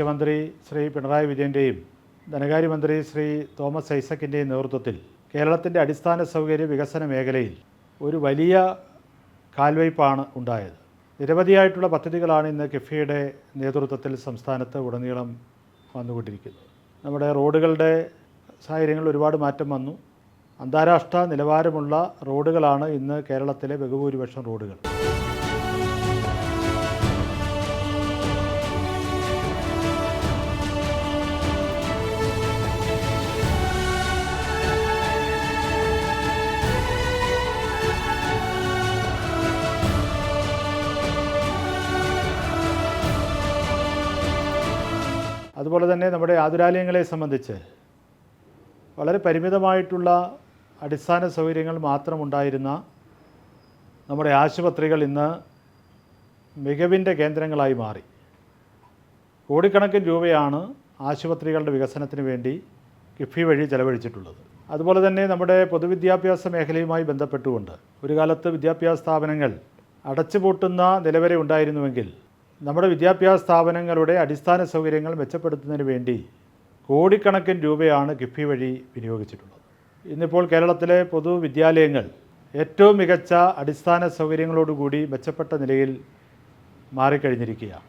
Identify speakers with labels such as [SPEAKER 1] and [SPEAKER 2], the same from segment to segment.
[SPEAKER 1] മുഖ്യമന്ത്രി ശ്രീ പിണറായി വിജയൻ്റെയും ധനകാര്യമന്ത്രി ശ്രീ തോമസ് ഐസക്കിൻ്റെയും നേതൃത്വത്തിൽ കേരളത്തിൻ്റെ അടിസ്ഥാന സൗകര്യ വികസന മേഖലയിൽ ഒരു വലിയ കാൽവയ്പ്പാണ് ഉണ്ടായത്. നിരവധിയായിട്ടുള്ള പദ്ധതികളാണ് ഇന്ന് കിഫ്ബിയുടെ നേതൃത്വത്തിൽ സംസ്ഥാനത്ത് ഉടനീളം വന്നുകൊണ്ടിരിക്കുന്നത്. നമ്മുടെ റോഡുകളുടെ സാഹചര്യങ്ങളിൽ ഒരുപാട് മാറ്റം വന്നു. അന്താരാഷ്ട്ര നിലവാരമുള്ള റോഡുകളാണ് ഇന്ന് കേരളത്തിലെ ബഹുഭൂരിപക്ഷം റോഡുകൾ. അതുപോലെ തന്നെ നമ്മുടെ ആതുരാലയങ്ങളെ സംബന്ധിച്ച് വളരെ പരിമിതമായിട്ടുള്ള അടിസ്ഥാന സൗകര്യങ്ങൾ മാത്രമുണ്ടായിരുന്ന നമ്മുടെ ആശുപത്രികൾ ഇന്ന് മികവിൻ്റെ കേന്ദ്രങ്ങളായി മാറി. കോടിക്കണക്കിന് രൂപയാണ് ആശുപത്രികളുടെ വികസനത്തിന് വേണ്ടി കിഫ്ബി വഴി ചെലവഴിച്ചിട്ടുള്ളത്. അതുപോലെ തന്നെ നമ്മുടെ പൊതുവിദ്യാഭ്യാസ മേഖലയുമായി ബന്ധപ്പെട്ടുകൊണ്ട് ഒരു കാലത്ത് വിദ്യാഭ്യാസ സ്ഥാപനങ്ങൾ അടച്ചുപൂട്ടുന്ന നിലവരെ ഉണ്ടായിരുന്നുവെങ്കിൽ നമ്മുടെ വിദ്യാഭ്യാസ സ്ഥാപനങ്ങളുടെ അടിസ്ഥാന സൗകര്യങ്ങൾ മെച്ചപ്പെടുത്തുന്നതിന് വേണ്ടി കോടിക്കണക്കിന് രൂപയാണ് കിഫ്ബി വഴി വിനിയോഗിച്ചിട്ടുള്ളത്. ഇന്നിപ്പോൾ കേരളത്തിലെ പൊതുവിദ്യാലയങ്ങൾ ഏറ്റവും മികച്ച അടിസ്ഥാന സൗകര്യങ്ങളോടുകൂടി മെച്ചപ്പെട്ട നിലയിൽ മാറിക്കഴിഞ്ഞിരിക്കുകയാണ്.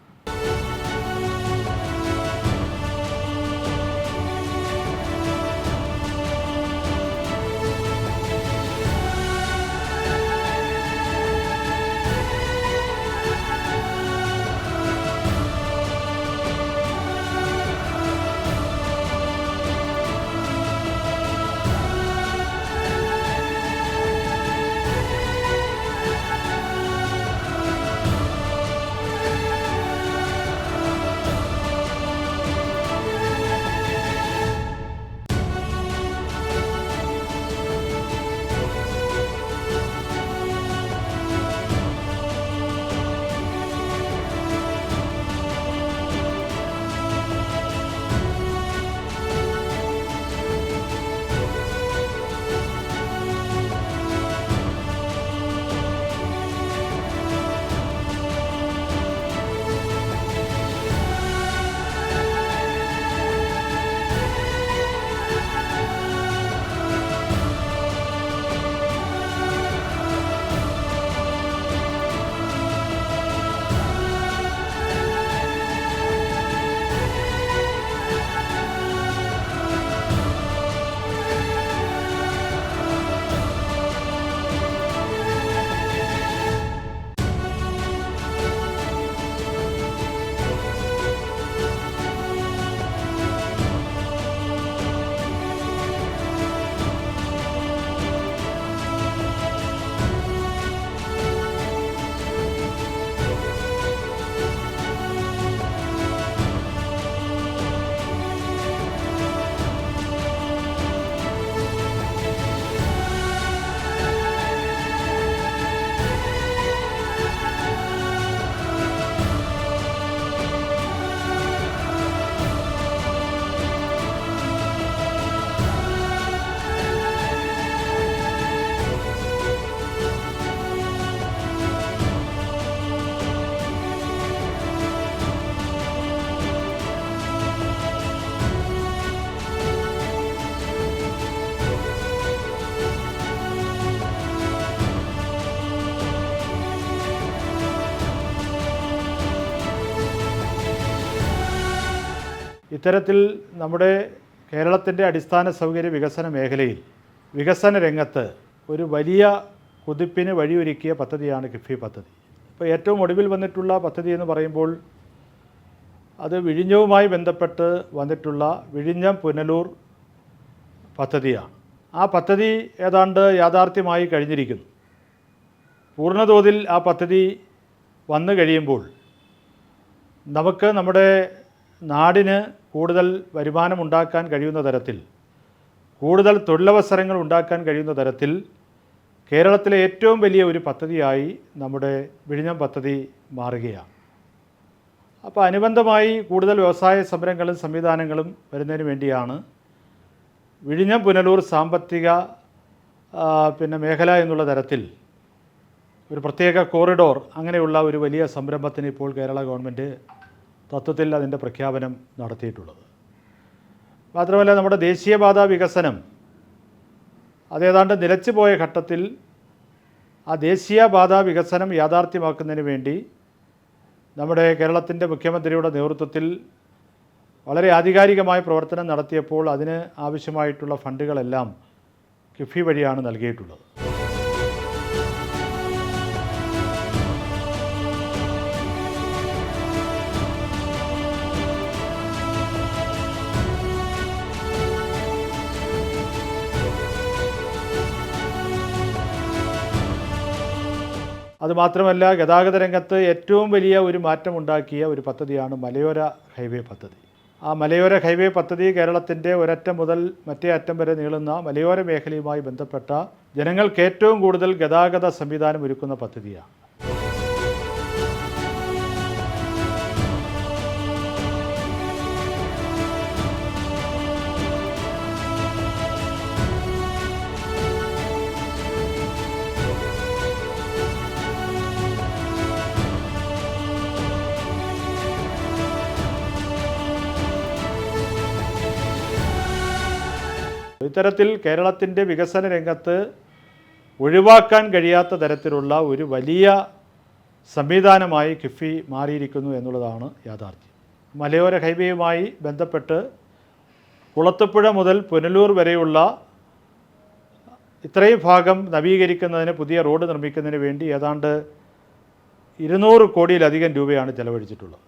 [SPEAKER 1] ഇത്തരത്തിൽ നമ്മുടെ കേരളത്തിൻ്റെ അടിസ്ഥാന സൗകര്യ വികസന മേഖലയിൽ വികസന രംഗത്ത് ഒരു വലിയ കുതിപ്പിന് വഴിയൊരുക്കിയ പദ്ധതിയാണ് കിഫ്ബി പദ്ധതി. ഇപ്പോൾ ഏറ്റവും ഒടുവിൽ വന്നിട്ടുള്ള പദ്ധതി എന്ന് പറയുമ്പോൾ അത് വിഴിഞ്ഞവുമായി ബന്ധപ്പെട്ട് വന്നിട്ടുള്ള വിഴിഞ്ഞം പുനലൂർ പദ്ധതിയാണ്. ആ പദ്ധതി ഏതാണ്ട് യാഥാർത്ഥ്യമായി കഴിഞ്ഞിരിക്കുന്നു. പൂർണ്ണതോതിൽ ആ പദ്ധതി വന്നു കഴിയുമ്പോൾ നമുക്ക് നമ്മുടെ നാടിന് കൂടുതൽ വരുമാനമുണ്ടാക്കാൻ കഴിയുന്ന തരത്തിൽ, കൂടുതൽ തൊഴിലവസരങ്ങൾ ഉണ്ടാക്കാൻ കഴിയുന്ന തരത്തിൽ കേരളത്തിലെ ഏറ്റവും വലിയ ഒരു പദ്ധതിയായി നമ്മുടെ വിഴിഞ്ഞം പദ്ധതി മാറുകയാണ്. അപ്പോൾ അനുബന്ധമായി കൂടുതൽ വ്യവസായ സംരംഭങ്ങളും സംവിധാനങ്ങളും വരുന്നതിന് വേണ്ടിയാണ് വിഴിഞ്ഞം പുനലൂർ സാമ്പത്തിക മേഖല എന്നുള്ള തരത്തിൽ ഒരു പ്രത്യേക കോറിഡോർ അങ്ങനെയുള്ള ഒരു വലിയ സംരംഭത്തിന് ഇപ്പോൾ കേരള ഗവൺമെൻറ് തത്വത്തിൽ അതിൻ്റെ പ്രഖ്യാപനം നടത്തിയിട്ടുള്ളത്. മാത്രമല്ല നമ്മുടെ ദേശീയപാത വികസനം അതേതാണ്ട് നിലച്ചുപോയ ഘട്ടത്തിൽ ആ ദേശീയപാത വികസനം യാഥാർത്ഥ്യമാക്കുന്നതിന് വേണ്ടി നമ്മുടെ കേരളത്തിൻ്റെ മുഖ്യമന്ത്രിയുടെ നേതൃത്വത്തിൽ വളരെ ആധികാരികമായ പ്രവർത്തനം നടത്തിയപ്പോൾ അതിന് ആവശ്യമായിട്ടുള്ള ഫണ്ടുകളെല്ലാം കിഫ്ബി വഴിയാണ് നൽകിയിട്ടുള്ളത്. അതുമാത്രമല്ല ഗതാഗത രംഗത്ത് ഏറ്റവും വലിയ ഒരു മാറ്റമുണ്ടാക്കിയ ഒരു പദ്ധതിയാണ് മലയോര ഹൈവേ പദ്ധതി. ആ മലയോര ഹൈവേ പദ്ധതി കേരളത്തിൻ്റെ ഒരറ്റം മുതൽ മറ്റേ അറ്റം വരെ നീളുന്ന മലയോര മേഖലയുമായി ബന്ധപ്പെട്ട ജനങ്ങൾക്ക് ഏറ്റവും കൂടുതൽ ഗതാഗത സംവിധാനം ഒരുക്കുന്ന പദ്ധതിയാണ്. ഇത്തരത്തിൽ കേരളത്തിൻ്റെ വികസന രംഗത്ത് ഒഴിവാക്കാൻ കഴിയാത്ത തരത്തിലുള്ള ഒരു വലിയ സംവിധാനമായി കിഫ്ബി മാറിയിരിക്കുന്നു എന്നുള്ളതാണ് യാഥാർത്ഥ്യം. മലയോര ഹൈവേയുമായി ബന്ധപ്പെട്ട് കുളത്തൂപ്പുഴ മുതൽ പുനലൂർ വരെയുള്ള ഇത്രയും ഭാഗം നവീകരിക്കുന്നതിന്, പുതിയ റോഡ് നിർമ്മിക്കുന്നതിന് വേണ്ടി ഏതാണ്ട് 200 കോടിയിലധികം രൂപയാണ് ചെലവഴിച്ചിട്ടുള്ളത്.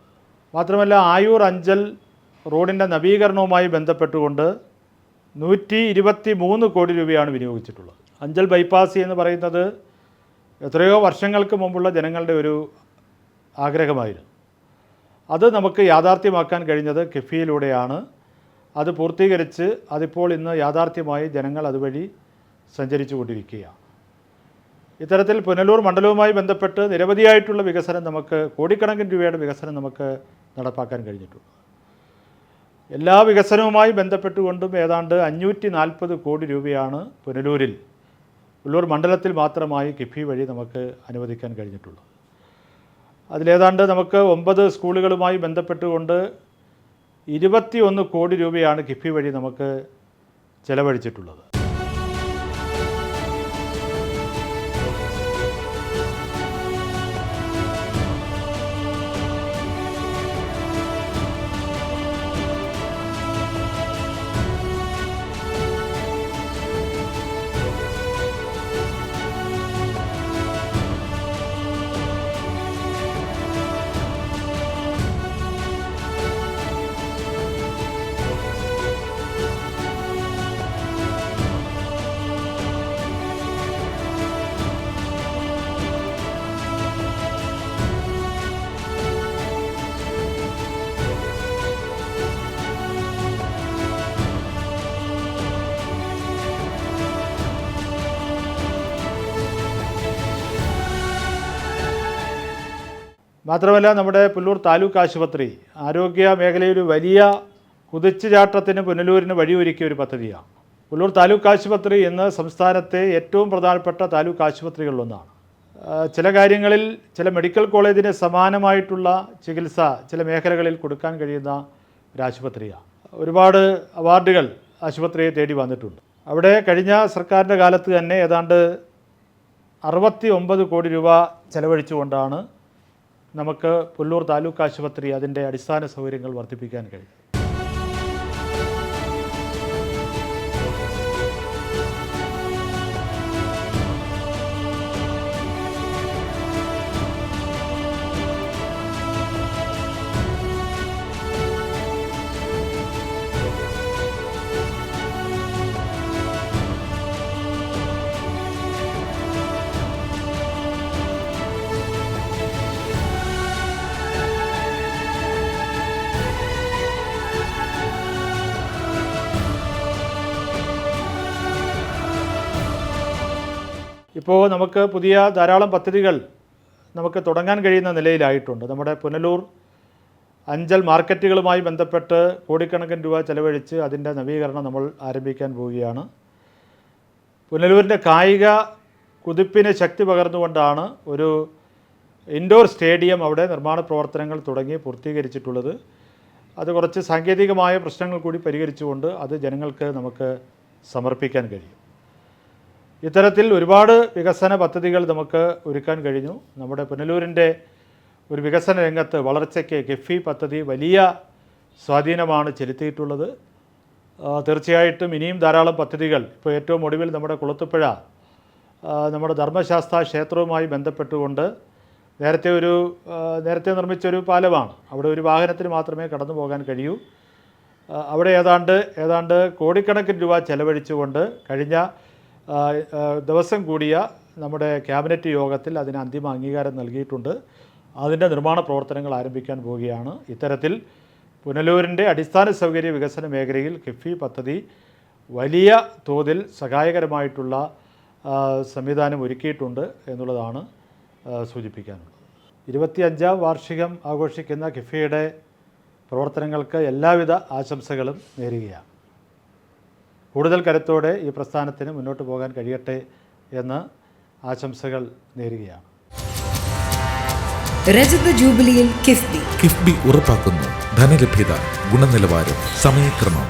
[SPEAKER 1] മാത്രമല്ല ആയൂർ അഞ്ചൽ റോഡിൻ്റെ നവീകരണവുമായി ബന്ധപ്പെട്ടുകൊണ്ട് 123 കോടി രൂപയാണ് വിനിയോഗിച്ചിട്ടുള്ളത്. അഞ്ചൽ ബൈപ്പാസ് എന്ന് പറയുന്നത് എത്രയോ വർഷങ്ങൾക്ക് മുമ്പുള്ള ജനങ്ങളുടെ ഒരു ആഗ്രഹമായിരുന്നു. അത് നമുക്ക് യാഥാർത്ഥ്യമാക്കാൻ കഴിഞ്ഞത് കിഫ്ബിയിലൂടെയാണ്. അത് പൂർത്തീകരിച്ച് അതിപ്പോൾ ഇന്ന് യാഥാർത്ഥ്യമായി ജനങ്ങൾ അതുവഴി സഞ്ചരിച്ചു കൊണ്ടിരിക്കുകയാണ്. ഇത്തരത്തിൽ പുനലൂർ മണ്ഡലവുമായി ബന്ധപ്പെട്ട് നിരവധിയായിട്ടുള്ള വികസനം നമുക്ക്, കോടിക്കണക്കിന് രൂപയുടെ വികസനം നമുക്ക് നടപ്പാക്കാൻ കഴിഞ്ഞിട്ടുണ്ട്. എല്ലാ വികസനവുമായി ബന്ധപ്പെട്ടുകൊണ്ടും ഏതാണ്ട് 540 കോടി രൂപയാണ് പുനലൂർ മണ്ഡലത്തിൽ മാത്രമായി കിഫ്ബി വഴി നമുക്ക് അനുവദിക്കാൻ കഴിഞ്ഞിട്ടുള്ളത്. അതിലേതാണ്ട് നമുക്ക് 9 സ്കൂളുകളുമായി ബന്ധപ്പെട്ടുകൊണ്ട് 21 കോടി രൂപയാണ് കിഫ്ബി വഴി നമുക്ക് ചെലവഴിച്ചിട്ടുള്ളത്. മാത്രമല്ല നമ്മുടെ പുനലൂർ താലൂക്ക് ആശുപത്രി ആരോഗ്യ മേഖലയിൽ വലിയ കുതിച്ചുചാട്ടത്തിന് പുനലൂരിന് വഴിയൊരുക്കിയ ഒരു പദ്ധതിയാണ്. പുനലൂർ താലൂക്ക് ആശുപത്രി ഇന്ന് സംസ്ഥാനത്തെ ഏറ്റവും പ്രധാനപ്പെട്ട താലൂക്ക് ആശുപത്രികളിലൊന്നാണ്. ചില കാര്യങ്ങളിൽ ചില മെഡിക്കൽ കോളേജിന് സമാനമായിട്ടുള്ള ചികിത്സ ചില മേഖലകളിൽ കൊടുക്കാൻ കഴിയുന്ന ഒരു ആശുപത്രിയാണ്. ഒരുപാട് അവാർഡുകൾ ആശുപത്രിയെ തേടി വന്നിട്ടുണ്ട്. അവിടെ കഴിഞ്ഞ സർക്കാരിൻ്റെ കാലത്ത് തന്നെ ഏതാണ്ട് 69 കോടി രൂപ ചെലവഴിച്ചുകൊണ്ടാണ് നമുക്ക് പുനലൂർ താലൂക്ക് ആശുപത്രി അതിൻ്റെ അടിസ്ഥാന സൗകര്യങ്ങൾ വർദ്ധിപ്പിക്കാൻ കഴിയും. ഇപ്പോൾ നമുക്ക് പുതിയ ധാരാളം പദ്ധതികൾ നമുക്ക് തുടങ്ങാൻ കഴിയുന്ന നിലയിലായിട്ടുണ്ട്. നമ്മുടെ പുനലൂർ അഞ്ചൽ മാർക്കറ്റുകളുമായി ബന്ധപ്പെട്ട് കോടിക്കണക്കിന് രൂപ ചെലവഴിച്ച് അതിൻ്റെ നവീകരണം നമ്മൾ ആരംഭിക്കാൻ പോവുകയാണ്. പുനലൂരിൻ്റെ കായിക കുതിപ്പിന് ശക്തി പകർന്നുകൊണ്ടാണ് ഒരു ഇൻഡോർ സ്റ്റേഡിയം അവിടെ നിർമ്മാണ പ്രവർത്തനങ്ങൾ തുടങ്ങി പൂർത്തീകരിച്ചിട്ടുള്ളത്. അത് കുറച്ച് സാങ്കേതികമായ പ്രശ്നങ്ങൾ കൂടി പരിഹരിച്ചുകൊണ്ട് അത് ജനങ്ങൾക്ക് നമുക്ക് സമർപ്പിക്കാൻ കഴിയും. ഇത്തരത്തിൽ ഒരുപാട് വികസന പദ്ധതികൾ നമുക്ക് ഒരുക്കാൻ കഴിഞ്ഞു. നമ്മുടെ പുനലൂരിൻ്റെ ഒരു വികസന രംഗത്ത് വളർച്ചയ്ക്ക് കിഫ്ബി പദ്ധതി വലിയ സ്വാധീനമാണ് ചെലുത്തിയിട്ടുള്ളത്. തീർച്ചയായിട്ടും ഇനിയും ധാരാളം പദ്ധതികൾ, ഇപ്പോൾ ഏറ്റവും ഒടുവിൽ നമ്മുടെ കുളത്തുപുഴ നമ്മുടെ ധർമ്മശാസ്ത്ര ക്ഷേത്രവുമായി ബന്ധപ്പെട്ടുകൊണ്ട് നേരത്തെ നിർമ്മിച്ചൊരു പാലമാണ്. അവിടെ ഒരു വാഹനത്തിന് മാത്രമേ കടന്നു പോകാൻ കഴിയൂ. അവിടെ ഏതാണ്ട് കോടിക്കണക്കിന് രൂപ ചെലവഴിച്ചുകൊണ്ട് കഴിഞ്ഞ ദിവസം കൂടിയ നമ്മുടെ ക്യാബിനറ്റ് യോഗത്തിൽ അതിന് അന്തിമ അംഗീകാരം നൽകിയിട്ടുണ്ട്. അതിൻ്റെ നിർമ്മാണ പ്രവർത്തനങ്ങൾ ആരംഭിക്കാൻ പോവുകയാണ്. ഇത്തരത്തിൽ പുനലൂരിൻ്റെ അടിസ്ഥാന സൗകര്യ വികസന മേഖലയിൽ കിഫ്ബി പദ്ധതി വലിയ തോതിൽ സഹായകരമായിട്ടുള്ള സംവിധാനം ഒരുക്കിയിട്ടുണ്ട് എന്നുള്ളതാണ് സൂചിപ്പിക്കാനുള്ളത്. 25ാം വാർഷികം ആഘോഷിക്കുന്ന കിഫ്ബിയുടെ പ്രവർത്തനങ്ങൾക്ക് എല്ലാവിധ ആശംസകളും നേരുകയാണ്. കൂടുതൽ കരുത്തോടെ ഈ പ്രസ്ഥാനത്തിന് മുന്നോട്ട് പോകാൻ കഴിയട്ടെ എന്ന് ആശംസകൾ നേരുകയാണ്.
[SPEAKER 2] രജത ജൂബിലിയിൽ കിഫ്ബി
[SPEAKER 3] ഉറപ്പാക്കുന്നു ധനലഭ്യത, ഗുണനിലവാരം, സമയക്രമം.